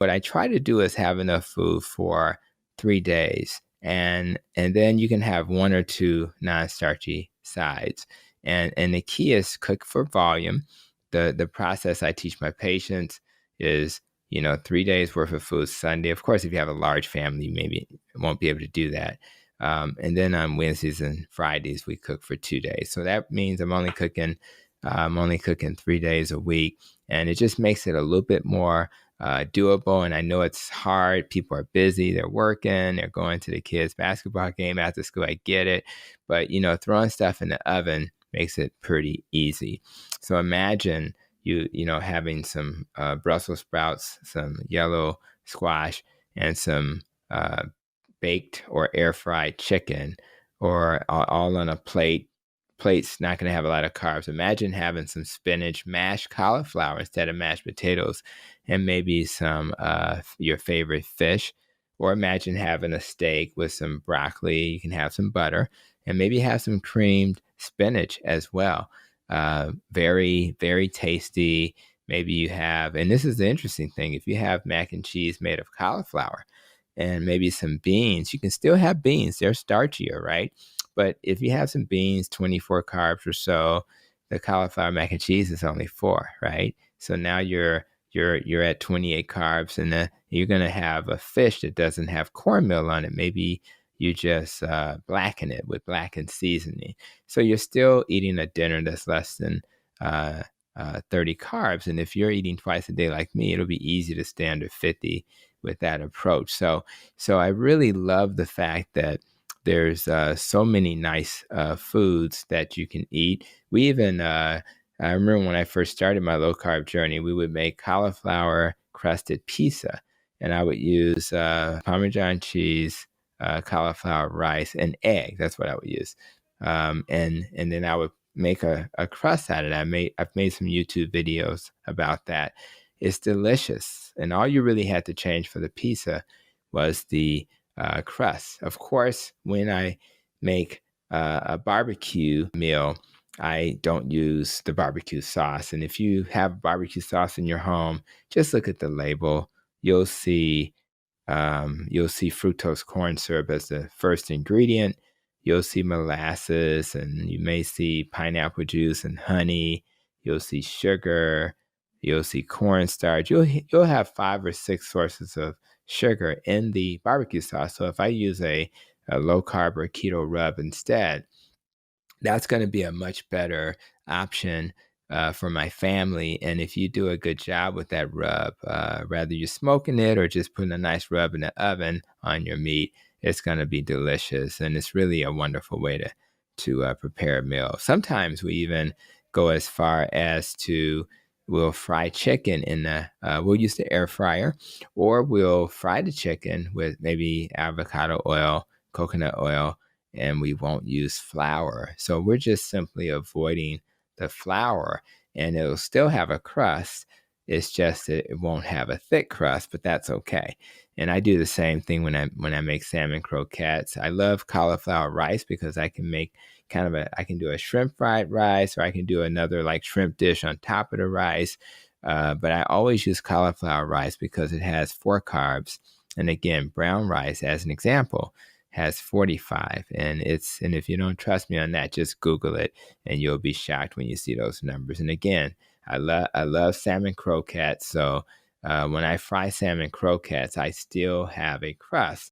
what I try to do is have enough food for 3 days. And then you can have one or two non-starchy sides. And the key is cook for volume. The process I teach my patients is, 3 days worth of food Sunday. Of course, if you have a large family, maybe won't be able to do that. And then on Wednesdays and Fridays, we cook for 2 days. So that means I'm only cooking 3 days a week, and it just makes it a little bit more doable. And I know it's hard. People are busy. They're working. They're going to the kids' basketball game after school. I get it. But, throwing stuff in the oven makes it pretty easy. So imagine having some Brussels sprouts, some yellow squash, and some baked or air fried chicken, or all on a plate. Plate's not going to have a lot of carbs. Imagine having some spinach, mashed cauliflower instead of mashed potatoes, and maybe some your favorite fish. Or imagine having a steak with some broccoli. You can have some butter, and maybe have some creamed spinach as well. Very, very tasty. Maybe you have, and this is the interesting thing, if you have mac and cheese made of cauliflower and maybe some beans, you can still have beans. They're starchier, right? But if you have some beans, 24 carbs or so, the cauliflower mac and cheese is only 4, right? So now you're at 28 carbs, and you're going to have a fish that doesn't have cornmeal on it. Maybe you just blacken it with blackened seasoning. So you're still eating a dinner that's less than 30 carbs. And if you're eating twice a day like me, it'll be easy to stay under 50 with that approach. So I really love the fact that there's so many nice foods that you can eat. We even, I remember when I first started my low carb journey, we would make cauliflower crusted pizza, and I would use Parmesan cheese, cauliflower rice, and egg. That's what I would use. And then I would make a crust out of it. I've made some YouTube videos about that. It's delicious. And all you really had to change for the pizza was the crust. Of course, when I make a barbecue meal, I don't use the barbecue sauce. And if you have barbecue sauce in your home, just look at the label. You'll see fructose corn syrup as the first ingredient. You'll see molasses, and you may see pineapple juice and honey. You'll see sugar. You'll see cornstarch. You'll have 5 or 6 sources of sugar in the barbecue sauce. So if I use a low carb or keto rub instead, that's going to be a much better option for my family. And if you do a good job with that rub, whether you're smoking it or just putting a nice rub in the oven on your meat, it's going to be delicious. And it's really a wonderful way to prepare a meal. Sometimes we even go as far as we'll fry chicken we'll use the air fryer, or we'll fry the chicken with maybe avocado oil, coconut oil, and we won't use flour. So we're just simply avoiding the flour, and it'll still have a crust. It's just that it won't have a thick crust, but that's okay. And I do the same thing when I make salmon croquettes. I love cauliflower rice because I can make I can do a shrimp fried rice, or I can do another like shrimp dish on top of the rice. But I always use cauliflower rice because it has 4 carbs. And again, brown rice, as an example, has 45. And if you don't trust me on that, just Google it, and you'll be shocked when you see those numbers. And again, I love salmon croquettes. So when I fry salmon croquettes, I still have a crust.